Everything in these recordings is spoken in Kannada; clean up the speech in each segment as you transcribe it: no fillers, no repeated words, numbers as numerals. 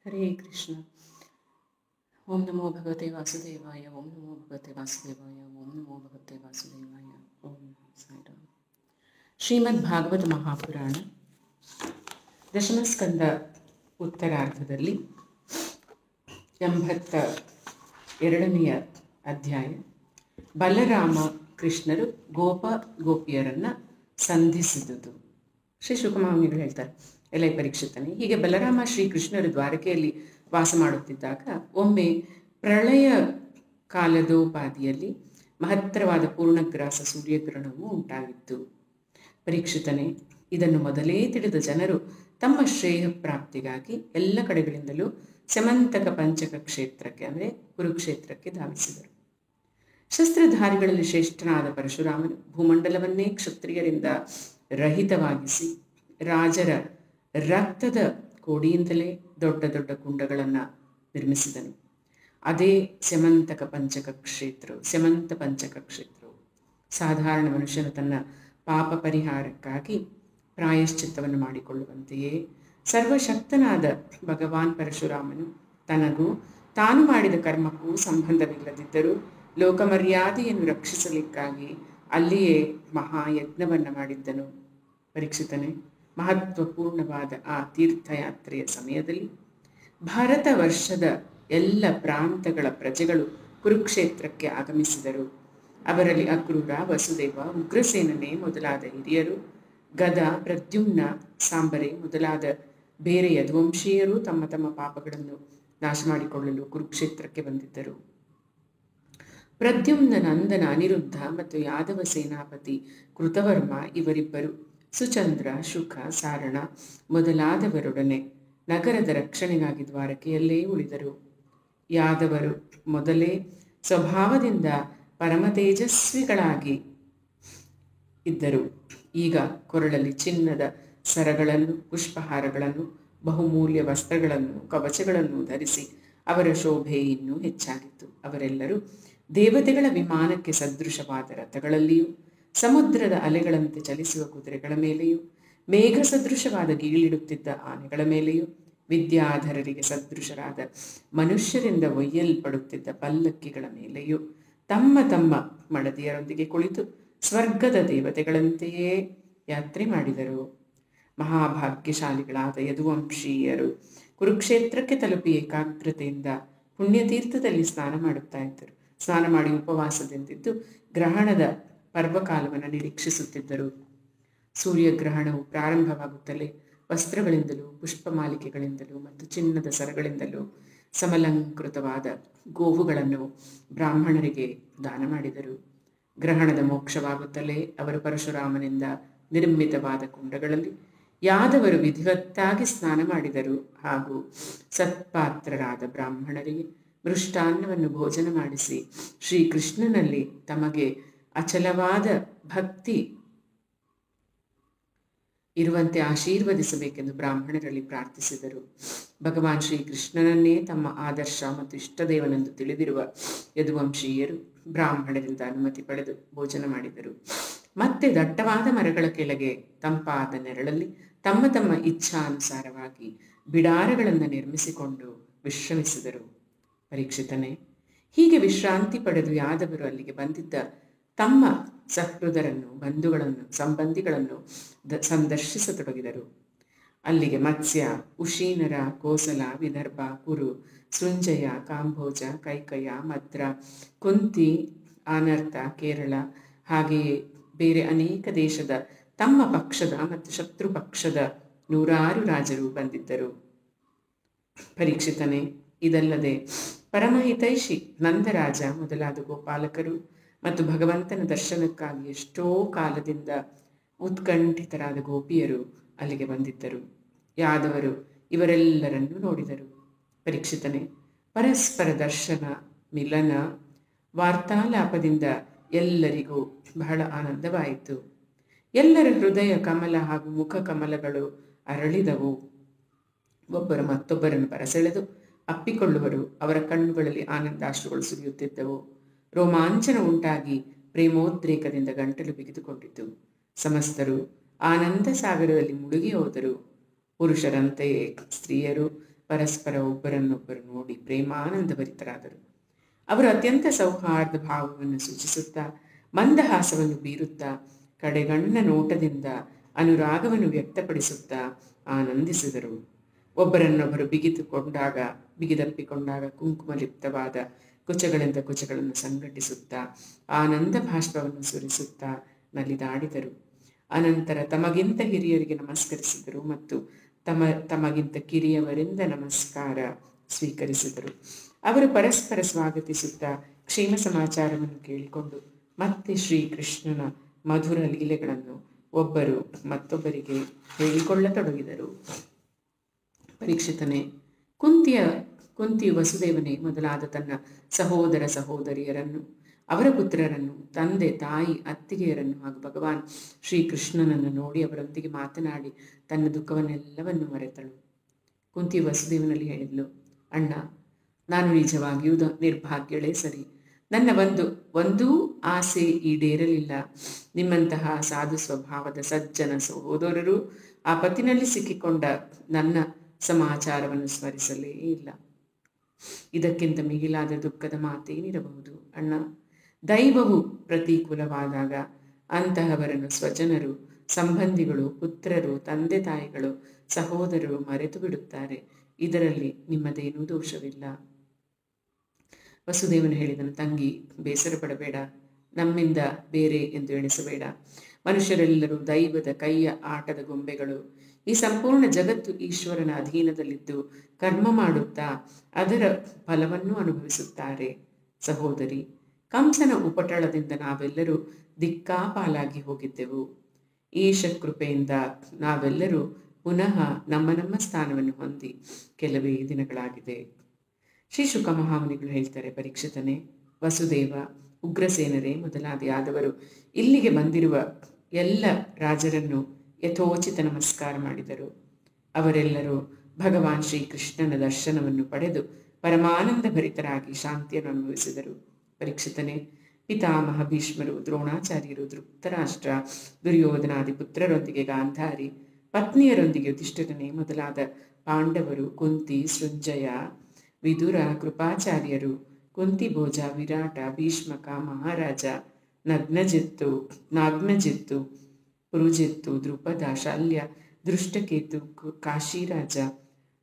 ಹರೇ ಕೃಷ್ಣ. ಓಂ ನಮೋ ಭಗವತೆ ವಾಸುದೇವಾಯ. ಓಂ ನಮೋ ಭಗವತೆ ವಾಸುದೇವಾಯ. ಓಂ ನಮೋ ಭಗವತೆ ವಾಸುದೇವಾಯ. ಓಂ ಸಾಯಿರಾಮ್. ಶ್ರೀಮದ್ ಭಾಗವತ ಮಹಾಪುರಾಣ ದಶಮಸ್ಕಂದ ಉತ್ತರಾರ್ಧದಲ್ಲಿ 82ನೆಯ ಅಧ್ಯಾಯ. ಬಲರಾಮ ಕೃಷ್ಣರು ಗೋಪಿಯರನ್ನು ಸಂಧಿಸಿದುದು. ಶ್ರೀ ಶುಕಮಾಮುನಿಗಳು ಹೇಳ್ತಾರೆ, ಎಲೆ ಪರೀಕ್ಷಿತನೇ, ಹೀಗೆ ಬಲರಾಮ ಶ್ರೀಕೃಷ್ಣರು ದ್ವಾರಕೆಯಲ್ಲಿ ವಾಸ ಮಾಡುತ್ತಿದ್ದಾಗ ಒಮ್ಮೆ ಪ್ರಳಯ ಕಾಲದೋಪಾದಿಯಲ್ಲಿ ಮಹತ್ತರವಾದ ಪೂರ್ಣಗ್ರಾಸ ಸೂರ್ಯಗ್ರಹಣವು ಉಂಟಾಗಿತ್ತು. ಪರೀಕ್ಷಿತನೇ, ಇದನ್ನು ಮೊದಲೇ ತಿಳಿದ ಜನರು ತಮ್ಮ ಶ್ರೇಯ ಪ್ರಾಪ್ತಿಗಾಗಿ ಎಲ್ಲ ಕಡೆಗಳಿಂದಲೂ ಸಮಂತಕ ಪಂಚಕ ಕ್ಷೇತ್ರಕ್ಕೆ ಅಂದರೆ ಕುರುಕ್ಷೇತ್ರಕ್ಕೆ ಧಾವಿಸಿದರು. ಶಸ್ತ್ರಧಾರಿಗಳಲ್ಲಿ ಶ್ರೇಷ್ಠನಾದ ಪರಶುರಾಮನು ಭೂಮಂಡಲವನ್ನೇ ಕ್ಷತ್ರಿಯರಿಂದ ರಹಿತವಾಗಿಸಿ ರಾಜರ ರಕ್ತದ ಕೋಡಿಯಿಂದಲೇ ದೊಡ್ಡ ದೊಡ್ಡ ಕುಂಡಗಳನ್ನು ನಿರ್ಮಿಸಿದನು. ಅದೇ ಸಮಂತ ಪಂಚಕ ಕ್ಷೇತ್ರವು ಸಾಧಾರಣ ಮನುಷ್ಯನು ತನ್ನ ಪಾಪ ಪರಿಹಾರಕ್ಕಾಗಿ ಪ್ರಾಯಶ್ಚಿತ್ತವನ್ನು ಮಾಡಿಕೊಳ್ಳುವಂತೆಯೇ ಸರ್ವಶಕ್ತನಾದ ಭಗವಾನ್ ಪರಶುರಾಮನು ತನಗೂ ತಾನು ಮಾಡಿದ ಕರ್ಮಕ್ಕೂ ಸಂಬಂಧವಿಲ್ಲದಿದ್ದರೂ ಲೋಕಮರ್ಯಾದೆಯನ್ನು ರಕ್ಷಿಸಲಿಕ್ಕಾಗಿ ಅಲ್ಲಿಯೇ ಮಹಾಯಜ್ಞವನ್ನು ಮಾಡಿದ್ದನು. ಪರೀಕ್ಷಿತನೇ, ಮಹತ್ವಪೂರ್ಣವಾದ ಆ ತೀರ್ಥಯಾತ್ರೆಯ ಸಮಯದಲ್ಲಿ ಭಾರತ ವರ್ಷದ ಎಲ್ಲ ಪ್ರಾಂತಗಳ ಪ್ರಜೆಗಳು ಕುರುಕ್ಷೇತ್ರಕ್ಕೆ ಆಗಮಿಸಿದರು. ಅವರಲ್ಲಿ ಅಕ್ರೂರ, ವಸುದೇವ, ಉಗ್ರಸೇನನೇ ಮೊದಲಾದ ಹಿರಿಯರು, ಗದ, ಪ್ರದ್ಯುಮ್ನ, ಸಾಂಬರೆ ಮೊದಲಾದ ಬೇರೆ ಯದುವಂಶೀಯರು ತಮ್ಮ ತಮ್ಮ ಪಾಪಗಳನ್ನು ನಾಶ ಮಾಡಿಕೊಳ್ಳಲು ಕುರುಕ್ಷೇತ್ರಕ್ಕೆ ಬಂದಿದ್ದರು. ಪ್ರದ್ಯುಮ್ನ ನಂದನ ಅನಿರುದ್ಧ ಮತ್ತು ಯಾದವ ಸೇನಾಪತಿ ಕೃತವರ್ಮ ಇವರಿಬ್ಬರು ಸುಚಂದ್ರ, ಶುಕ, ಸಾರಣ ಮೊದಲಾದವರೊಡನೆ ನಗರದ ರಕ್ಷಣೆಗಾಗಿ ದ್ವಾರಕೆಯಲ್ಲೇ ಉಳಿದರು. ಯಾದವರು ಮೊದಲೇ ಸ್ವಭಾವದಿಂದ ಪರಮ ತೇಜಸ್ವಿಗಳಾಗಿ ಇದ್ದರು. ಈಗ ಕೊರಳಲ್ಲಿ ಚಿನ್ನದ ಸರಗಳನ್ನು, ಪುಷ್ಪಹಾರಗಳನ್ನು, ಬಹುಮೂಲ್ಯ ವಸ್ತ್ರಗಳನ್ನು, ಕವಚಗಳನ್ನು ಧರಿಸಿ ಅವರ ಶೋಭೆ ಇನ್ನೂ ಹೆಚ್ಚಾಗಿತ್ತು. ಅವರೆಲ್ಲರೂ ದೇವತೆಗಳ ವಿಮಾನಕ್ಕೆ ಸದೃಶವಾದ ರಥಗಳಲ್ಲಿಯೂ, ಸಮುದ್ರದ ಅಲೆಗಳಂತೆ ಚಲಿಸುವ ಕುದುರೆಗಳ ಮೇಲೆಯೂ, ಮೇಘ ಸದೃಶವಾದ ಗೀಳಿಡುತ್ತಿದ್ದ ಆನೆಗಳ ಮೇಲೆಯೂ, ವಿದ್ಯಾಧರರಿಗೆ ಸದೃಶರಾದ ಮನುಷ್ಯರಿಂದ ಒಯ್ಯಲ್ಪಡುತ್ತಿದ್ದ ಪಲ್ಲಕ್ಕಿಗಳ ಮೇಲೆಯೂ ತಮ್ಮ ತಮ್ಮ ಮಡದಿಯರೊಂದಿಗೆ ಕುಳಿತು ಸ್ವರ್ಗದ ದೇವತೆಗಳಂತೆಯೇ ಯಾತ್ರೆ ಮಾಡಿದರು. ಮಹಾಭಾಗ್ಯಶಾಲಿಗಳಾದ ಯದುವಂಶೀಯರು ಕುರುಕ್ಷೇತ್ರಕ್ಕೆ ತಲುಪಿ ಏಕಾಗ್ರತೆಯಿಂದ ಪುಣ್ಯತೀರ್ಥದಲ್ಲಿ ಸ್ನಾನ ಮಾಡುತ್ತಾ ಇದ್ದರು. ಸ್ನಾನ ಮಾಡಿ ಉಪವಾಸದಿಂದಿದ್ದು ಗ್ರಹಣದ ಪರ್ವಕಾಲವನ್ನು ನಿರೀಕ್ಷಿಸುತ್ತಿದ್ದರು. ಸೂರ್ಯಗ್ರಹಣವು ಪ್ರಾರಂಭವಾಗುತ್ತಲೇ ವಸ್ತ್ರಗಳಿಂದಲೂ, ಪುಷ್ಪಮಾಲಿಕೆಗಳಿಂದಲೂ ಮತ್ತು ಚಿನ್ನದ ಸರಗಳಿಂದಲೂ ಸಮಲಂಕೃತವಾದ ಗೋವುಗಳನ್ನು ಬ್ರಾಹ್ಮಣರಿಗೆ ದಾನ ಮಾಡಿದರು. ಗ್ರಹಣದ ಮೋಕ್ಷವಾಗುತ್ತಲೇ ಅವರು ಪರಶುರಾಮನಿಂದ ನಿರ್ಮಿತವಾದ ಕುಂಡಗಳಲ್ಲಿ ಯಾದವರು ವಿಧಿವತ್ತಾಗಿ ಸ್ನಾನ ಮಾಡಿದರು ಹಾಗೂ ಸತ್ಪಾತ್ರರಾದ ಬ್ರಾಹ್ಮಣರಿಗೆ ಮೃಷ್ಟಾನ್ನವನ್ನು ಭೋಜನ ಮಾಡಿಸಿ ಶ್ರೀಕೃಷ್ಣನಲ್ಲಿ ತಮಗೆ ಅಚಲವಾದ ಭಕ್ತಿ ಇರುವಂತೆ ಆಶೀರ್ವದಿಸಬೇಕೆಂದು ಬ್ರಾಹ್ಮಣರಲ್ಲಿ ಪ್ರಾರ್ಥಿಸಿದರು. ಭಗವಾನ್ ಶ್ರೀಕೃಷ್ಣನನ್ನೇ ತಮ್ಮ ಆದರ್ಶ ಮತ್ತು ಇಷ್ಟದೇವನೆಂದು ತಿಳಿದಿರುವ ಯದುವಂಶೀಯರು ಬ್ರಾಹ್ಮಣರಿಂದ ಅನುಮತಿ ಪಡೆದು ಭೋಜನ ಮಾಡಿದರು. ಮತ್ತೆ ದಟ್ಟವಾದ ಮರಗಳ ಕೆಳಗೆ ತಂಪಾದ ನೆರಳಲ್ಲಿ ತಮ್ಮ ತಮ್ಮ ಇಚ್ಛಾನುಸಾರವಾಗಿ ಬಿಡಾರಗಳನ್ನು ನಿರ್ಮಿಸಿಕೊಂಡು ವಿಶ್ರಮಿಸಿದರು. ಪರೀಕ್ಷಿತನೇ, ಹೀಗೆ ವಿಶ್ರಾಂತಿ ಪಡೆದು ಯಾದವರು ಅಲ್ಲಿಗೆ ಬಂದಿದ್ದ ತಮ್ಮ ಸಹೃದರನ್ನು, ಬಂಧುಗಳನ್ನು, ಸಂಬಂಧಿಗಳನ್ನು ಸಂದರ್ಶಿಸತೊಡಗಿದರು. ಅಲ್ಲಿಗೆ ಮತ್ಸ್ಯ, ಉಶೀನರ, ಕೋಸಲ, ವಿದರ್ಭ, ಕುರು, ಸೃಂಜಯ, ಕಾಂಬೋಜ, ಕೈಕಯ, ಮದ್ರ, ಕುಂತಿ, ಆನರ್ತ, ಕೇರಳ ಹಾಗೆಯೇ ಬೇರೆ ಅನೇಕ ದೇಶದ ತಮ್ಮ ಪಕ್ಷದ ಮತ್ತು ಶತ್ರು ಪಕ್ಷದ 100 ರಾಜರು ಬಂದಿದ್ದರು. ಪರೀಕ್ಷಿತನೇ, ಇದಲ್ಲದೆ ಪರಮಹಿತೈಷಿ ನಂದರಾಜ ಮೊದಲಾದ ಗೋಪಾಲಕರು ಮತ್ತು ಭಗವಂತನ ದರ್ಶನಕ್ಕಾಗಿ ಎಷ್ಟೋ ಕಾಲದಿಂದ ಉತ್ಕಂಠಿತರಾದ ಗೋಪಿಯರು ಅಲ್ಲಿಗೆ ಬಂದಿದ್ದರು. ಯಾದವರು ಇವರೆಲ್ಲರನ್ನೂ ನೋಡಿದರು. ಪರೀಕ್ಷಿತನೇ, ಪರಸ್ಪರ ದರ್ಶನ, ಮಿಲನ, ವಾರ್ತಾಲಾಪದಿಂದ ಎಲ್ಲರಿಗೂ ಬಹಳ ಆನಂದವಾಯಿತು. ಎಲ್ಲರ ಹೃದಯ ಕಮಲ ಹಾಗೂ ಮುಖ ಕಮಲಗಳು ಅರಳಿದವು. ಒಬ್ಬರು ಮತ್ತೊಬ್ಬರನ್ನು ಬರಸೆಳೆದು ಅಪ್ಪಿಕೊಳ್ಳುವರು. ಅವರ ಕಣ್ಣುಗಳಲ್ಲಿ ಆನಂದಾಶ್ರುಗಳು ಸುರಿಯುತ್ತಿದ್ದವು. ರೋಮಾಂಚನ ಉಂಟಾಗಿ ಪ್ರೇಮೋದ್ರೇಕದಿಂದ ಗಂಟಲು ಬಿಗಿದುಕೊಂಡಿತು. ಸಮಸ್ತರು ಆನಂದ ಸಾಗರದಲ್ಲಿ ಮುಳುಗಿ ಹೋದರು. ಪುರುಷರಂತೆಯೇ ಸ್ತ್ರೀಯರು ಪರಸ್ಪರ ಒಬ್ಬರನ್ನೊಬ್ಬರು ನೋಡಿ ಪ್ರೇಮಾನಂದ ಭರಿತರಾದರು. ಅವರು ಅತ್ಯಂತ ಸೌಹಾರ್ದ ಭಾವವನ್ನು ಸೂಚಿಸುತ್ತಾ, ಮಂದಹಾಸವನ್ನು ಬೀರುತ್ತಾ, ಕಡೆಗಣ್ಣ ನೋಟದಿಂದ ಅನುರಾಗವನ್ನು ವ್ಯಕ್ತಪಡಿಸುತ್ತಾ ಆನಂದಿಸಿದರು. ಒಬ್ಬರನ್ನೊಬ್ಬರು ಬಿಗಿದಪ್ಪಿಕೊಂಡಾಗ ಕುಂಕುಮಲಿಪ್ತವಾದ ಕುಚಗಳಿಂದ ಕುಚಗಳನ್ನು ಸಂಘಟಿಸುತ್ತಾ ಆನಂದ ಭಾಷ್ಪವನ್ನು ಸುರಿಸುತ್ತಾ ನಲಿದಾಡಿದರು. ಅನಂತರ ತಮಗಿಂತ ಹಿರಿಯರಿಗೆ ನಮಸ್ಕರಿಸಿದರು ಮತ್ತು ತಮಗಿಂತ ಕಿರಿಯವರಿಂದ ನಮಸ್ಕಾರ ಸ್ವೀಕರಿಸಿದರು. ಅವರು ಪರಸ್ಪರ ಸ್ವಾಗತಿಸುತ್ತಾ ಕ್ಷೇಮ ಸಮಾಚಾರವನ್ನು ಕೇಳಿಕೊಂಡು ಮತ್ತೆ ಶ್ರೀಕೃಷ್ಣನ ಮಧುರ ಲೀಲೆಗಳನ್ನು ಒಬ್ಬರು ಮತ್ತೊಬ್ಬರಿಗೆ ಹೇಳಿಕೊಳ್ಳತೊಡಗಿದರು. ಪರೀಕ್ಷಿತನೇ, ಕುಂತಿಯು ವಸುದೇವನೇ ಮೊದಲಾದ ತನ್ನ ಸಹೋದರ ಸಹೋದರಿಯರನ್ನು, ಅವರ ಪುತ್ರರನ್ನು, ತಂದೆ ತಾಯಿ ಅತ್ತಿಗೆಯರನ್ನು ಹಾಗೂ ಭಗವಾನ್ ಶ್ರೀಕೃಷ್ಣನನ್ನು ನೋಡಿ ಅವರೊಂದಿಗೆ ಮಾತನಾಡಿ ತನ್ನ ದುಃಖವನ್ನೆಲ್ಲವನ್ನು ಮರೆತಳು. ಕುಂತಿಯು ವಸುದೇವನಲ್ಲಿ ಹೇಳಿದ್ಲು, ಅಣ್ಣ, ನಾನು ನಿಜವಾಗಿಯೂ ನಿರ್ಭಾಗ್ಯಳೇ ಸರಿ. ನನ್ನ ಒಂದೂ ಆಸೆ ಈಡೇರಲಿಲ್ಲ. ನಿಮ್ಮಂತಹ ಸಾಧು ಸ್ವಭಾವದ ಸಜ್ಜನ ಸಹೋದರರು ಆಪತ್ತಿನಲ್ಲಿ ಸಿಕ್ಕಿಕೊಂಡ ನನ್ನ ಸಮಾಚಾರವನ್ನು ಸ್ಮರಿಸಲೇ ಇಲ್ಲ. ಇದಕ್ಕಿಂತ ಮಿಗಿಲಾದ ದುಃಖದ ಮಾತೇನಿರಬಹುದು ಅಣ್ಣ? ದೈವವು ಪ್ರತಿಕೂಲವಾದಾಗ ಅಂತಹವರನ್ನು ಸ್ವಜನರು, ಸಂಬಂಧಿಗಳು, ಪುತ್ರರು, ತಂದೆ ತಾಯಿಗಳು, ಸಹೋದರರು ಮರೆತು ಬಿಡುತ್ತಾರೆ. ಇದರಲ್ಲಿ ನಿಮ್ಮದೇನೂ ದೋಷವಿಲ್ಲ. ವಸುದೇವನು ಹೇಳಿದನು, ತಂಗಿ, ಬೇಸರ ಪಡಬೇಡ. ನಮ್ಮಿಂದ ಬೇರೆ ಎಂದು ಎಣಿಸಬೇಡ. ಮನುಷ್ಯರೆಲ್ಲರೂ ದೈವದ ಕೈಯ ಆಟದ ಗೊಂಬೆಗಳು. ಈ ಸಂಪೂರ್ಣ ಜಗತ್ತು ಈಶ್ವರನ ಅಧೀನದಲ್ಲಿದ್ದು ಕರ್ಮ ಮಾಡುತ್ತಾ ಅದರ ಫಲವನ್ನು ಅನುಭವಿಸುತ್ತಾರೆ. ಸಹೋದರಿ, ಕಂಸನ ಉಪಟಳದಿಂದ ನಾವೆಲ್ಲರೂ ದಿಕ್ಕಾಪಾಲಾಗಿ ಹೋಗಿದ್ದೆವು. ಈಶ ಕೃಪೆಯಿಂದ ನಾವೆಲ್ಲರೂ ಪುನಃ ನಮ್ಮ ಸ್ಥಾನವನ್ನು ಹೊಂದಿ ಕೆಲವೇ ದಿನಗಳಾಗಿದೆ. ಶ್ರೀ ಶುಕ ಮಹಾಮುನಿಗಳು ಹೇಳ್ತಾರೆ, ಪರೀಕ್ಷಿತನೇ, ವಸುದೇವ, ಉಗ್ರಸೇನರೇ ಮೊದಲಾದವರು ಇಲ್ಲಿಗೆ ಬಂದಿರುವ ಎಲ್ಲ ರಾಜರನ್ನು ಯಥೋಚಿತ ನಮಸ್ಕಾರ ಮಾಡಿದರು. ಅವರೆಲ್ಲರೂ ಭಗವಾನ್ ಶ್ರೀಕೃಷ್ಣನ ದರ್ಶನವನ್ನು ಪಡೆದು ಪರಮಾನಂದ ಭರಿತರಾಗಿ ಶಾಂತಿಯನ್ನು ಅನುಭವಿಸಿದರು. ಪರೀಕ್ಷಿತನೇ, ಪಿತಾಮಹ ಭೀಷ್ಮರು, ದ್ರೋಣಾಚಾರ್ಯರು, ಧೃತರಾಷ್ಟ್ರ, ದುರ್ಯೋಧನಾದಿ ಪುತ್ರರೊಂದಿಗೆ ಗಾಂಧಾರಿ, ಪತ್ನಿಯರೊಂದಿಗೆ ಯುಧಿಷ್ಠಿರನೇ ಮೊದಲಾದ ಪಾಂಡವರು, ಕುಂತಿ, ಸೃಂಜಯ, ವಿದುರ, ಕೃಪಾಚಾರ್ಯರು, ಕುಂತಿಭೋಜ, ವಿರಾಟ, ಭೀಷ್ಮಕ, ಮಹಾರಾಜ, ನಾಗ್ನಜಿತ್ತು, ಪುರುಜಿತ್ತು, ದ್ರುಪದ, ಶಲ್ಯ, ದೃಷ್ಟಕೇತು, ಕಾಶಿರಾಜ,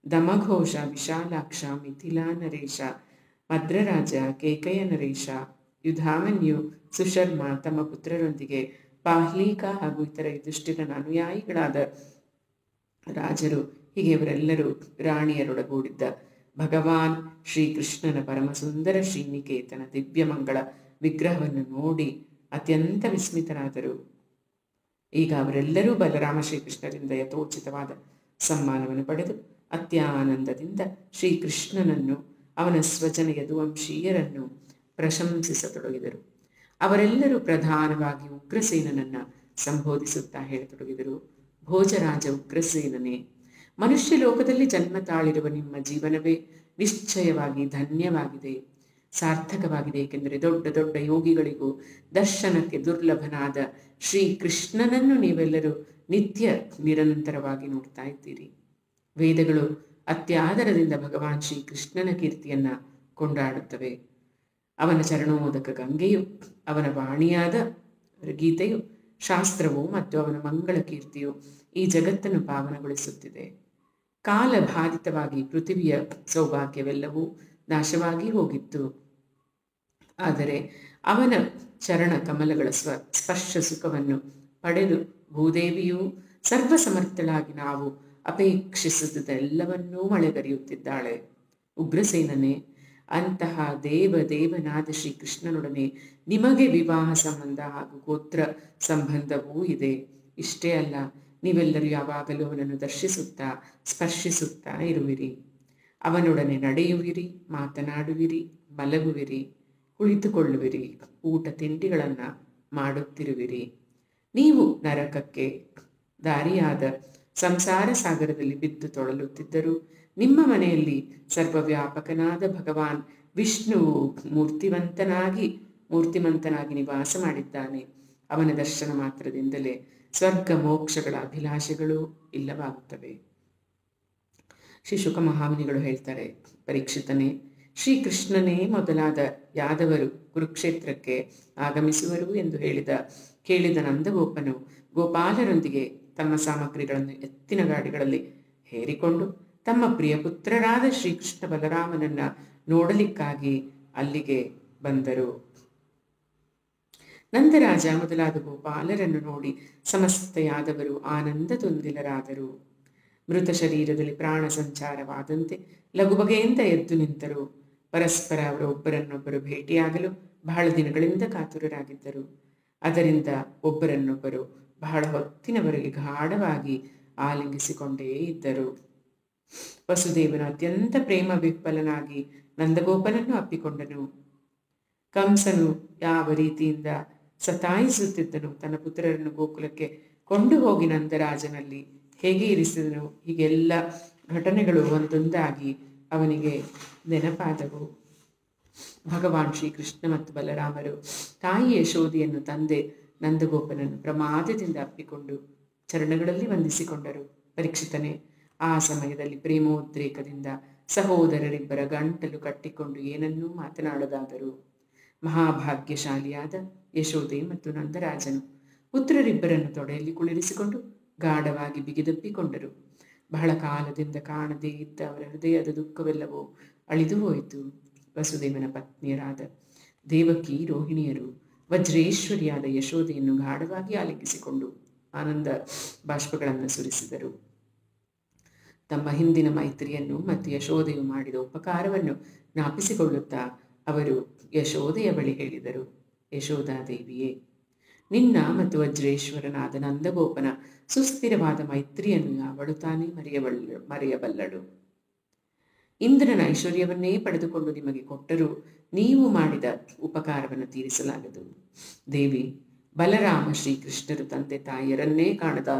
ದಮಘೋಷ, ವಿಶಾಲಾಕ್ಷ, ಮಿಥಿಲಾ ನರೇಶ, ಮದ್ರರಾಜ, ಕೇಕಯ ನರೇಶ, ಯುಧಾಮನ್ಯು, ಸುಶರ್ಮ ತಮ್ಮ ಪುತ್ರರೊಂದಿಗೆ, ಪಾಹ್ಲೀಕ ಹಾಗೂ ಇತರ ಯುಧಿಷ್ಠಿರನ ಅನುಯಾಯಿಗಳಾದ ರಾಜರು, ಹೀಗೆ ಇವರೆಲ್ಲರೂ ರಾಣಿಯರೊಡಗೂಡಿದ್ದ ಭಗವಾನ್ ಶ್ರೀಕೃಷ್ಣನ ಪರಮಸುಂದರ ಶ್ರೀನಿಕೇತನ ದಿವ್ಯಮಂಗಳ ವಿಗ್ರಹವನ್ನು ನೋಡಿ ಅತ್ಯಂತ ವಿಸ್ಮಿತರಾದರು. ಈಗ ಅವರೆಲ್ಲರೂ ಬಲರಾಮ ಶ್ರೀಕೃಷ್ಣರಿಂದ ಯಥೋಚಿತವಾದ ಸಮ್ಮಾನವನ್ನು ಪಡೆದು ಅತ್ಯಾನಂದದಿಂದ ಶ್ರೀಕೃಷ್ಣನನ್ನು, ಅವನ ಸ್ವಜನ ಯದುವಂಶೀಯರನ್ನು ಪ್ರಶಂಸಿಸತೊಡಗಿದರು. ಅವರೆಲ್ಲರೂ ಪ್ರಧಾನವಾಗಿ ಉಗ್ರಸೇನನನ್ನ ಸಂಬೋಧಿಸುತ್ತಾ ಹೇಳತೊಡಗಿದರು, ಭೋಜರಾಜ ಉಗ್ರಸೇನನೇ, ಮನುಷ್ಯ ಲೋಕದಲ್ಲಿ ಜನ್ಮ ತಾಳಿರುವ ನಿಮ್ಮ ಜೀವನವೇ ನಿಶ್ಚಯವಾಗಿ ಧನ್ಯವಾಗಿದೆ, ಸಾರ್ಥಕವಾಗಿದೆ. ಏಕೆಂದರೆ ದೊಡ್ಡ ದೊಡ್ಡ ಯೋಗಿಗಳಿಗೂ ದರ್ಶನಕ್ಕೆ ದುರ್ಲಭನಾದ ಶ್ರೀಕೃಷ್ಣನನ್ನು ನೀವೆಲ್ಲರೂ ನಿತ್ಯ ನಿರಂತರವಾಗಿ ನೋಡ್ತಾ ಇದ್ದೀರಿ. ವೇದಗಳು ಅತ್ಯಾದರದಿಂದ ಭಗವಾನ್ ಶ್ರೀಕೃಷ್ಣನ ಕೀರ್ತಿಯನ್ನ ಕೊಂಡಾಡುತ್ತವೆ. ಅವನ ಚರಣೋದಕ ಗಂಗೆಯು, ಅವನ ವಾಣಿಯಾದ ಗೀತೆಯು, ಶಾಸ್ತ್ರವು ಮತ್ತು ಅವನ ಮಂಗಳ ಕೀರ್ತಿಯು ಈ ಜಗತ್ತನ್ನು ಪಾವನಗೊಳಿಸುತ್ತಿದೆ. ಕಾಲಬಾಧಿತವಾಗಿ ಪೃಥಿವಿಯ ಸೌಭಾಗ್ಯವೆಲ್ಲವೂ ನಾಶವಾಗಿ ಹೋಗಿತ್ತು. ಆದರೆ ಅವನ ಚರಣ ಕಮಲಗಳ ಸ್ಪರ್ಶ ಸುಖವನ್ನು ಪಡೆದು ಭೂದೇವಿಯು ಸರ್ವಸಮರ್ಥಳಾಗಿ ನಾವು ಅಪೇಕ್ಷಿಸಿದ್ದೆಲ್ಲವನ್ನೂ ಮಳೆಗರೆಯುತ್ತಿದ್ದಾಳೆ. ಉಗ್ರಸೇನನೇ, ಅಂತಹ ದೇವನಾದ ಶ್ರೀಕೃಷ್ಣನೊಡನೆ ನಿಮಗೆ ವಿವಾಹ ಸಂಬಂಧ ಹಾಗೂ ಗೋತ್ರ ಸಂಬಂಧವೂ ಇದೆ. ಇಷ್ಟೇ ಅಲ್ಲ, ನೀವೆಲ್ಲರೂ ಯಾವಾಗಲೂ ಅವನನ್ನು ದರ್ಶಿಸುತ್ತಾ ಸ್ಪರ್ಶಿಸುತ್ತಾ ಇರುವಿರಿ. ಅವನೊಡನೆ ನಡೆಯುವಿರಿ, ಮಾತನಾಡುವಿರಿ, ಮಲಗುವಿರಿ, ಕುಳಿತುಕೊಳ್ಳುವಿರಿ, ಊಟ ತಿಂಡಿಗಳನ್ನು ಮಾಡುತ್ತಿರುವಿರಿ. ನೀವು ನರಕಕ್ಕೆ ದಾರಿಯಾದ ಸಂಸಾರ ಸಾಗರದಲ್ಲಿ ಬಿದ್ದು ತೊಳಲುತ್ತಿದ್ದರೂ ನಿಮ್ಮ ಮನೆಯಲ್ಲಿ ಸರ್ವವ್ಯಾಪಕನಾದ ಭಗವಾನ್ ವಿಷ್ಣುವು ಮೂರ್ತಿಮಂತನಾಗಿ ನಿವಾಸ ಮಾಡಿದ್ದಾನೆ. ಅವನ ದರ್ಶನ ಮಾತ್ರದಿಂದಲೇ ಸ್ವರ್ಗ ಮೋಕ್ಷಗಳ ಅಭಿಲಾಷೆಗಳು ಇಲ್ಲವಾಗುತ್ತವೆ. ಶ್ರೀ ಶುಕ ಮಹಾಮುನಿಗಳು ಹೇಳ್ತಾರೆ, ಪರೀಕ್ಷಿತನೇ, ಶ್ರೀಕೃಷ್ಣನೇ ಮೊದಲಾದ ಯಾದವರು ಕುರುಕ್ಷೇತ್ರಕ್ಕೆ ಆಗಮಿಸುವರು ಎಂದು ಕೇಳಿದ ನಂದಗೋಪನು ಗೋಪಾಲರೊಂದಿಗೆ ತಮ್ಮ ಸಾಮಗ್ರಿಗಳನ್ನು ಎತ್ತಿನ ಗಾಡಿಗಳಲ್ಲಿ ಹೇರಿಕೊಂಡು ತಮ್ಮ ಪ್ರಿಯ ಪುತ್ರರಾದ ಶ್ರೀಕೃಷ್ಣ ಬಲರಾಮನನ್ನ ನೋಡಲಿಕ್ಕಾಗಿ ಅಲ್ಲಿಗೆ ಬಂದರು. ನಂದರಾಜ ಮೊದಲಾದ ಗೋಪಾಲರನ್ನು ನೋಡಿ ಸಮಸ್ತ ಯಾದವರು ಆನಂದ ತುಂದಿಲರಾದರು. ಮೃತ ಶರೀರದಲ್ಲಿ ಪ್ರಾಣ ಸಂಚಾರವಾದಂತೆ ಲಘುಬಗೆಯಿಂದ ಎದ್ದು ನಿಂತರು. ಪರಸ್ಪರ ಅವರೊಬ್ಬರನ್ನೊಬ್ಬರು ಭೇಟಿಯಾಗಲು ಬಹಳ ದಿನಗಳಿಂದ ಕಾತುರರಾಗಿದ್ದರು. ಅದರಿಂದ ಒಬ್ಬರನ್ನೊಬ್ಬರು ಬಹಳ ಹೊತ್ತಿನವರೆಗೆ ಗಾಢವಾಗಿ ಆಲಿಂಗಿಸಿಕೊಂಡೇ ಇದ್ದರು. ವಸುದೇವನು ಅತ್ಯಂತ ಪ್ರೇಮ ವಿಫಲನಾಗಿ ನಂದಗೋಪನನ್ನು ಅಪ್ಪಿಕೊಂಡನು. ಕಂಸನು ಯಾವ ರೀತಿಯಿಂದ ಸತಾಯಿಸುತ್ತಿದ್ದನು, ತನ್ನ ಪುತ್ರರನ್ನು ಗೋಕುಲಕ್ಕೆ ಕೊಂಡು ಹೋಗಿ ನಂದರಾಜನಲ್ಲಿ ಹೇಗೆ ಇರಿಸಿದನು, ಹೀಗೆಲ್ಲ ಘಟನೆಗಳು ಒಂದೊಂದಾಗಿ ಅವನಿಗೆ ನೆನಪಾದವು. ಭಗವಾನ್ ಶ್ರೀಕೃಷ್ಣ ಮತ್ತು ಬಲರಾಮರು ತಾಯಿ ಯಶೋದೆಯನ್ನು ತಂದೆ ನಂದಗೋಪನನ್ನು ಪ್ರಮಾದದಿಂದ ಅಪ್ಪಿಕೊಂಡು ಚರಣಗಳಲ್ಲಿ ವಂದಿಸಿಕೊಂಡರು. ಪರೀಕ್ಷಿತನೇ, ಆ ಸಮಯದಲ್ಲಿ ಪ್ರೇಮೋದ್ರೇಕದಿಂದ ಸಹೋದರರಿಬ್ಬರ ಗಂಟಲು ಕಟ್ಟಿಕೊಂಡು ಏನನ್ನೂ ಮಾತನಾಡದಾದರು. ಮಹಾಭಾಗ್ಯಶಾಲಿಯಾದ ಯಶೋದೆ ಮತ್ತು ನಂದರಾಜನು ಪುತ್ರರಿಬ್ಬರನ್ನು ತೊಡೆಯಲ್ಲಿ ಕುಳ್ಳಿರಿಸಿಕೊಂಡು ಗಾಢವಾಗಿ ಬಿಗಿದಪ್ಪಿಕೊಂಡರು. ಬಹಳ ಕಾಲದಿಂದ ಕಾಣದೇ ಇದ್ದ ಅವರ ಹೃದಯದ ದುಃಖವೆಲ್ಲವೂ ಅಳಿದು ಹೋಯಿತು. ವಸುದೇವನ ಪತ್ನಿಯರಾದ ದೇವಕಿ, ರೋಹಿಣಿಯರು ವಜ್ರೇಶ್ವರಿಯಾದ ಯಶೋದೆಯನ್ನು ಗಾಢವಾಗಿ ಆಲಿಂಗಿಸಿಕೊಂಡು ಆನಂದ ಬಾಷ್ಪಗಳನ್ನು ಸುರಿಸಿದರು. ತಮ್ಮ ಹಿಂದಿನ ಮೈತ್ರಿಯನ್ನು ಮತ್ತು ಯಶೋದೆಯು ಮಾಡಿದ ಉಪಕಾರವನ್ನು ಜ್ಞಾಪಿಸಿಕೊಳ್ಳುತ್ತಾ ಅವರು ಯಶೋದೆಯ ಬಳಿ ಹೇಳಿದರು, ಯಶೋದಾದೇವಿಯೇ, ನಿನ್ನ ಮತ್ತು ವಜ್ರೇಶ್ವರನಾದ ನಂದಗೋಪನ ಸುಸ್ಥಿರವಾದ ಮೈತ್ರಿಯನ್ನು ಯಾವಳು ತಾನೇ ಮರೆಯಬಲ್ಲಳು. ಇಂದ್ರನ ಐಶ್ವರ್ಯವನ್ನೇ ಪಡೆದುಕೊಂಡು ನಿಮಗೆ ಕೊಟ್ಟರೂ ನೀವು ಮಾಡಿದ ಉಪಕಾರವನ್ನು ತೀರಿಸಲಾಗದು. ದೇವಿ, ಬಲರಾಮ ಶ್ರೀಕೃಷ್ಣರು ತಂದೆ ತಾಯಿಯರನ್ನೇ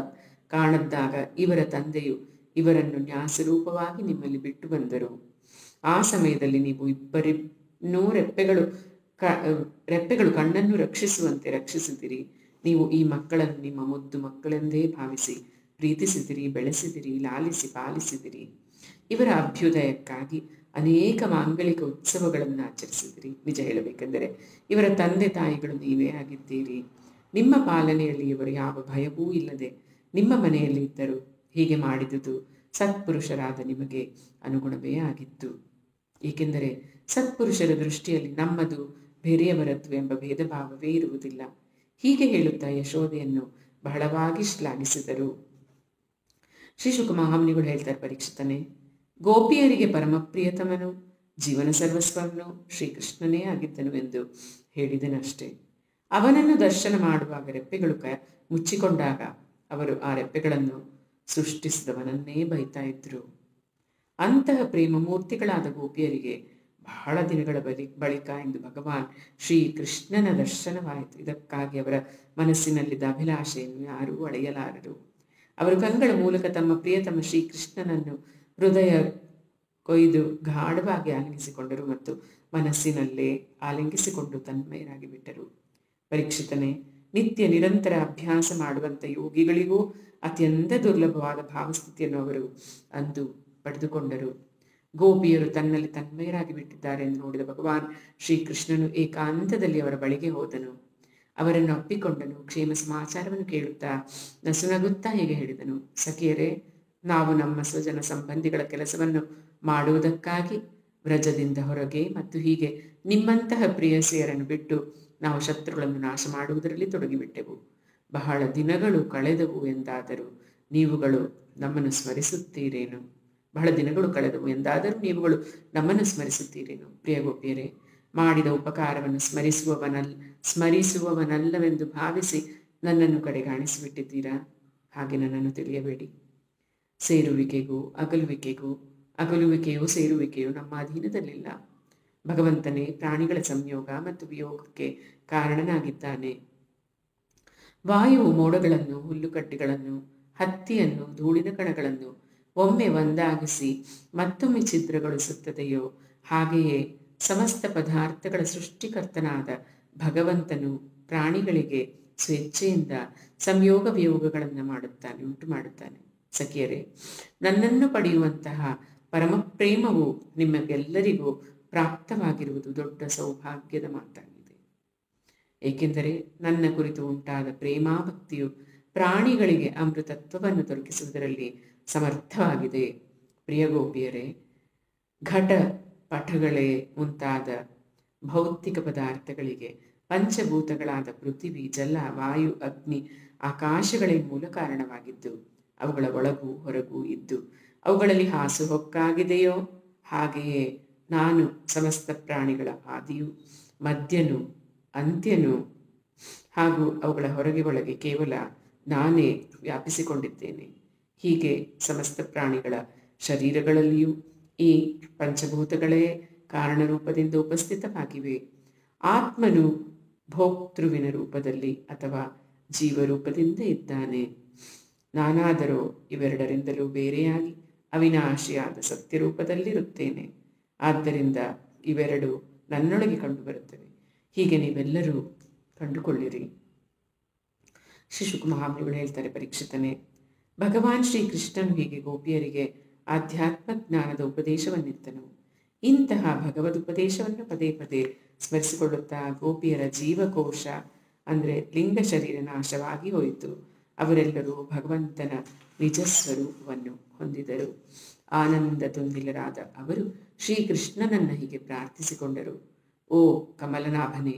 ಕಾಣದ್ದಾಗ ಇವರ ತಂದೆಯು ಇವರನ್ನು ನ್ಯಾಸರೂಪವಾಗಿ ನಿಮ್ಮಲ್ಲಿ ಬಿಟ್ಟು ಬಂದರು. ಆ ಸಮಯದಲ್ಲಿ ನೀವು ಇಬ್ಬರಿನ್ನೂ ರೆಪ್ಪೆಗಳು ಕಣ್ಣನ್ನು ರಕ್ಷಿಸುವಂತೆ ರಕ್ಷಿಸಿದಿರಿ. ನೀವು ಈ ಮಕ್ಕಳನ್ನು ನಿಮ್ಮ ಮುದ್ದು ಮಕ್ಕಳೆಂದೇ ಭಾವಿಸಿ ಪ್ರೀತಿಸಿದಿರಿ, ಬೆಳೆಸಿದಿರಿ, ಲಾಲಿಸಿ ಪಾಲಿಸಿದಿರಿ. ಇವರ ಅಭ್ಯುದಯಕ್ಕಾಗಿ ಅನೇಕ ಮಾಂಗಳಿಕ ಉತ್ಸವಗಳನ್ನು ಆಚರಿಸಿದಿರಿ. ನಿಜ ಹೇಳಬೇಕೆಂದರೆ ಇವರ ತಂದೆ ತಾಯಿಗಳು ನೀವೇ ಆಗಿದ್ದೀರಿ. ನಿಮ್ಮ ಪಾಲನೆಯಲ್ಲಿ ಇವರು ಯಾವ ಭಯವೂ ಇಲ್ಲದೆ ನಿಮ್ಮ ಮನೆಯಲ್ಲಿ ಇದ್ದರು. ಹೀಗೆ ಮಾಡಿದುದು ಸತ್ಪುರುಷರಾದ ನಿಮಗೆ ಅನುಗುಣವೇ ಆಗಿತ್ತು. ಏಕೆಂದರೆ ಸತ್ಪುರುಷರ ದೃಷ್ಟಿಯಲ್ಲಿ ನಮ್ಮದು ಬೇರೆಯವರದ್ದು ಎಂಬ ಭೇದ ಭಾವವೇ ಇರುವುದಿಲ್ಲ. ಹೀಗೆ ಹೇಳುತ್ತಾ ಯಶೋದೆಯನ್ನು ಬಹಳವಾಗಿ ಶ್ಲಾಘಿಸಿದರು. ಶ್ರೀ ಶುಕ ಮಹಾಮುನಿಗಳು ಹೇಳ್ತಾರೆ, ಪರೀಕ್ಷಿತನೇ, ಗೋಪಿಯರಿಗೆ ಪರಮಪ್ರಿಯತಮನು, ಜೀವನ ಸರ್ವಸ್ವವನ್ನು ಶ್ರೀಕೃಷ್ಣನೇ ಆಗಿದ್ದನು ಎಂದು ಹೇಳಿದನಷ್ಟೇ. ಅವನನ್ನು ದರ್ಶನ ಮಾಡುವಾಗ ರೆಪ್ಪೆಗಳು ಮುಚ್ಚಿಕೊಂಡಾಗ ಅವರು ಆ ರೆಪ್ಪೆಗಳನ್ನು ಸೃಷ್ಟಿಸಿದವನನ್ನೇ ಬೈತಾ ಇದ್ರು. ಅಂತಹ ಪ್ರೇಮ ಮೂರ್ತಿಗಳಾದ ಗೋಪಿಯರಿಗೆ ಬಹಳ ದಿನಗಳ ಬಳಿಕ ಇಂದು ಭಗವಾನ್ ಶ್ರೀಕೃಷ್ಣನ ದರ್ಶನವಾಯಿತು. ಇದಕ್ಕಾಗಿ ಅವರ ಮನಸ್ಸಿನಲ್ಲಿದ್ದ ಅಭಿಲಾಷೆಯನ್ನು ಯಾರೂ ಅಳೆಯಲಾರರು. ಅವರು ಕಂಗಳ ಮೂಲಕ ತಮ್ಮ ಪ್ರಿಯತಮ ಶ್ರೀಕೃಷ್ಣನನ್ನು ಹೃದಯ ಕೊಯ್ದು ಗಾಢವಾಗಿ ಆಲಿಂಗಿಸಿಕೊಂಡರು ಮತ್ತು ಮನಸ್ಸಿನಲ್ಲೇ ಆಲಿಂಗಿಸಿಕೊಂಡು ತನ್ಮಯರಾಗಿ ಬಿಟ್ಟರು. ಪರೀಕ್ಷಿತನೇ, ನಿತ್ಯ ನಿರಂತರ ಅಭ್ಯಾಸ ಮಾಡುವಂಥ ಯೋಗಿಗಳಿಗೂ ಅತ್ಯಂತ ದುರ್ಲಭವಾದ ಭಾವಸ್ಥಿತಿಯನ್ನು ಅವರು ಅಂದು ಪಡೆದುಕೊಂಡರು. ಗೋಪಿಯರು ತನ್ನಲ್ಲಿ ತನ್ಮಯರಾಗಿ ಬಿಟ್ಟಿದ್ದಾರೆ ಎಂದು ನೋಡಿದ ಭಗವಾನ್ ಶ್ರೀಕೃಷ್ಣನು ಏಕಾಂತದಲ್ಲಿ ಅವರ ಬಳಿಗೆ ಹೋದನು. ಅವರನ್ನು ಅಪ್ಪಿಕೊಂಡನು. ಕ್ಷೇಮ ಸಮಾಚಾರವನ್ನು ಕೇಳುತ್ತಾ ನಸುನಗುತ್ತಾ ಹೀಗೆ ಹೇಳಿದನು, ಸಖಿಯರೇ, ನಾವು ನಮ್ಮ ಸ್ವಜನ ಸಂಬಂಧಿಗಳ ಕೆಲಸವನ್ನು ಮಾಡುವುದಕ್ಕಾಗಿ ವ್ರಜದಿಂದ ಹೊರಗೆ ಮತ್ತು ಹೀಗೆ ನಿಮ್ಮಂತಹ ಪ್ರಿಯಸಿಯರನ್ನು ಬಿಟ್ಟು ನಾವು ಶತ್ರುಗಳನ್ನು ನಾಶ ಮಾಡುವುದರಲ್ಲಿ ತೊಡಗಿಬಿಟ್ಟೆವು. ಬಹಳ ದಿನಗಳು ಕಳೆದವು ಎಂದಾದರೂ ನೀವುಗಳು ನಮ್ಮನ್ನು ಸ್ಮರಿಸುತ್ತೀರೇನು? ಪ್ರಿಯ ಗೋಪಿಯರೇ, ಮಾಡಿದ ಉಪಕಾರವನ್ನು ಸ್ಮರಿಸುವವನಲ್ಲವೆಂದು ಭಾವಿಸಿ ನನ್ನನ್ನು ಕಡೆಗಾಣಿಸಿಬಿಟ್ಟಿದ್ದೀರಾ. ಹಾಗೆ ನನ್ನನ್ನು ತಿಳಿಯಬೇಡಿ. ಸೇರುವಿಕೆಗೂ ಅಗಲುವಿಕೆಯೋ ಸೇರುವಿಕೆಯೋ ನಮ್ಮ ಅಧೀನದಲ್ಲಿಲ್ಲ. ಭಗವಂತನೇ ಪ್ರಾಣಿಗಳ ಸಂಯೋಗ ಮತ್ತು ವಿಯೋಗಕ್ಕೆ ಕಾರಣನಾಗಿದ್ದಾನೆ. ವಾಯುವು ಮೋಡಗಳನ್ನು, ಹುಲ್ಲುಕಡ್ಡಿಗಳನ್ನು, ಹತ್ತಿಯನ್ನು, ಧೂಳಿನ ಕಣಗಳನ್ನು ಒಮ್ಮೆ ಒಂದಾಗಿಸಿ ಮತ್ತೊಮ್ಮೆ ಛಿದ್ರಗೊಳಿಸುತ್ತದೆಯೋ ಹಾಗೆಯೇ ಸಮಸ್ತ ಪದಾರ್ಥಗಳ ಸೃಷ್ಟಿಕರ್ತನಾದ ಭಗವಂತನು ಪ್ರಾಣಿಗಳಿಗೆ ಸ್ವೇಚ್ಛೆಯಿಂದ ಸಂಯೋಗ ವಿಯೋಗಗಳನ್ನು ಉಂಟು ಮಾಡುತ್ತಾನೆ. ಸಖಿಯರೇ, ನನ್ನನ್ನು ಪಡೆಯುವಂತಹ ಪರಮ ಪ್ರೇಮವು ನಿಮಗೆಲ್ಲರಿಗೂ ಪ್ರಾಪ್ತವಾಗಿರುವುದು ದೊಡ್ಡ ಸೌಭಾಗ್ಯದ ಮಾತಾಗಿದೆ. ಏಕೆಂದರೆ ನನ್ನ ಕುರಿತು ಉಂಟಾದ ಪ್ರೇಮಾಭಕ್ತಿಯು ಪ್ರಾಣಿಗಳಿಗೆ ಅಮೃತತ್ವವನ್ನು ದೊರಕಿಸುವುದರಲ್ಲಿ ಸಮರ್ಥವಾಗಿದೆ. ಪ್ರಿಯ ಗೋಪಿಯರೇ, ಘಟ ಪಟಗಳೇ ಮುಂತಾದ ಭೌತಿಕ ಪದಾರ್ಥಗಳಿಗೆ ಪಂಚಭೂತಗಳಾದ ಪೃಥ್ವಿ, ಜಲ, ವಾಯು, ಅಗ್ನಿ, ಆಕಾಶಗಳೇ ಮೂಲ ಕಾರಣವಾಗಿದ್ದು ಅವುಗಳ ಒಳಗೂ ಹೊರಗೂ ಇದ್ದು ಅವುಗಳಲ್ಲಿ ಹಾಸುಹೊಕ್ಕಾಗಿದೆಯೋ ಹಾಗೆಯೇ ನಾನು ಸಮಸ್ತ ಪ್ರಾಣಿಗಳ ಆದಿಯು, ಮಧ್ಯನು, ಅಂತ್ಯನು ಹಾಗೂ ಅವುಗಳ ಹೊರಗೆ ಒಳಗೆ ಕೇವಲ ನಾನೇ ವ್ಯಾಪಿಸಿಕೊಂಡಿದ್ದೇನೆ. ಹೀಗೆ ಸಮಸ್ತ ಪ್ರಾಣಿಗಳ ಶರೀರಗಳಲ್ಲಿಯೂ ಈ ಪಂಚಭೂತಗಳೇ ಕಾರಣರೂಪದಿಂದ ಉಪಸ್ಥಿತವಾಗಿವೆ. ಆತ್ಮನು ಭೋಕ್ತೃವಿನ ರೂಪದಲ್ಲಿ ಅಥವಾ ಜೀವರೂಪದಿಂದ ಇದ್ದಾನೆ. ನಾನಾದರೂ ಇವೆರಡರಿಂದಲೂ ಬೇರೆಯಾಗಿ ಅವಿನಾಶಿಯಾದ ಸತ್ಯರೂಪದಲ್ಲಿರುತ್ತೇನೆ. ಆದ್ದರಿಂದ ಇವೆರಡು ನನ್ನೊಳಗೆ ಕಂಡುಬರುತ್ತವೆ. ಹೀಗೆ ನೀವೆಲ್ಲರೂ ಕಂಡುಕೊಳ್ಳಿರಿ. ಶ್ರೀ ಶುಕಮಹಾಮುನಿಗಳು ಹೇಳ್ತಾರೆ, ಪರೀಕ್ಷಿತನೇ, ಭಗವಾನ್ ಶ್ರೀಕೃಷ್ಣನು ಹೀಗೆ ಗೋಪಿಯರಿಗೆ ಆಧ್ಯಾತ್ಮ ಜ್ಞಾನದ ಉಪದೇಶವನ್ನಿತ್ತನು. ಇಂತಹ ಭಗವದ್ ಉಪದೇಶವನ್ನು ಪದೇ ಪದೇ ಸ್ಮರಿಸಿಕೊಳ್ಳುತ್ತಾ ಗೋಪಿಯರ ಜೀವಕೋಶ ಅಂದರೆ ಲಿಂಗ ಶರೀರ ನಾಶವಾಗಿ ಹೋಯಿತು. ಅವರೆಲ್ಲರೂ ಭಗವಂತನ ನಿಜ ಸ್ವರೂಪವನ್ನು ಹೊಂದಿದರು. ಆನಂದ ತುಂದಿಲರಾದ ಅವರು ಶ್ರೀಕೃಷ್ಣನನ್ನ ಹೀಗೆ ಪ್ರಾರ್ಥಿಸಿಕೊಂಡರು. ಓ ಕಮಲನಾಭನೇ,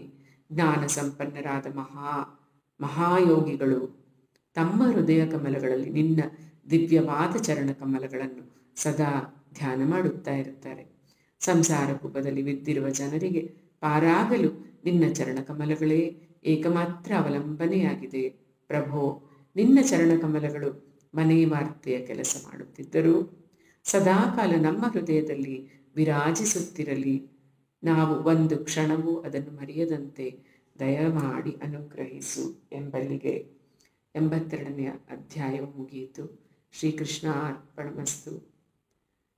ಜ್ಞಾನ ಸಂಪನ್ನರಾದ ಮಹಾಯೋಗಿಗಳು ತಮ್ಮ ಹೃದಯ ಕಮಲಗಳಲ್ಲಿ ನಿನ್ನ ದಿವ್ಯವಾದ ಚರಣ ಕಮಲಗಳನ್ನು ಸದಾ ಧ್ಯಾನ ಮಾಡುತ್ತಾ ಇರುತ್ತಾರೆ. ಸಂಸಾರ ಕೂಪದಲ್ಲಿ ಬಿದ್ದಿರುವ ಜನರಿಗೆ ಪಾರಾಗಲು ನಿನ್ನ ಚರಣಕಮಲಗಳೇ ಏಕಮಾತ್ರ ಅವಲಂಬನೆಯಾಗಿದೆ. ಪ್ರಭೋ, ನಿನ್ನ ಚರಣಕಮಲಗಳು ಮನೆ ವಾರ್ತೆಯ ಕೆಲಸ ಮಾಡುತ್ತಿದ್ದರೂ ಸದಾಕಾಲ ನಮ್ಮ ಹೃದಯದಲ್ಲಿ ವಿರಾಜಿಸುತ್ತಿರಲಿ. ನಾವು ಒಂದು ಕ್ಷಣವೂ ಅದನ್ನು ಮರೆಯದಂತೆ ದಯಮಾಡಿ ಅನುಗ್ರಹಿಸು. ಎಂಬಲ್ಲಿಗೆ 82ನೇ ಅಧ್ಯಾಯವು ಮುಗಿಯಿತು. ಶ್ರೀಕೃಷ್ಣಾರ್ಪಣಮಸ್ತು.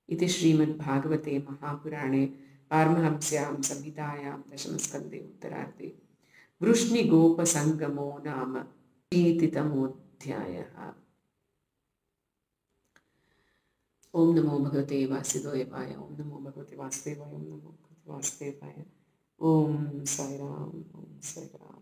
ಇತಿ ಶ್ರೀಮದ್ ಭಾಗವತೆ ಮಹಾಪುರಾಣೆ ಪಾರಮಹಂಸ್ಯಾಂ ಸಂಹಿತಾಯಾಂ ದಶಮಸ್ಕಂದೆ ಉತ್ತರಾರ್ಧೆ ವೃಷ್ಣಿಗೋಪಸಂಗಮೋ ನಾಮ 3ತಮೋಧ್ಯಾಯಃ. ಓಂ ನಮೋ ಭಗವತೆ ವಾಸುದೇವಾಯ. ಓಂ ನಮೋ ಭಗವತೆ ವಾಸುದೇವಾಯ. ಓಂ ನಮೋ ಭಗವತೆ ವಾಸುದೇವಾಯ. ಓಂ ಸಾಯಿರಾಮ್. ಓಂ ಸಾಯಿರಾಮ್.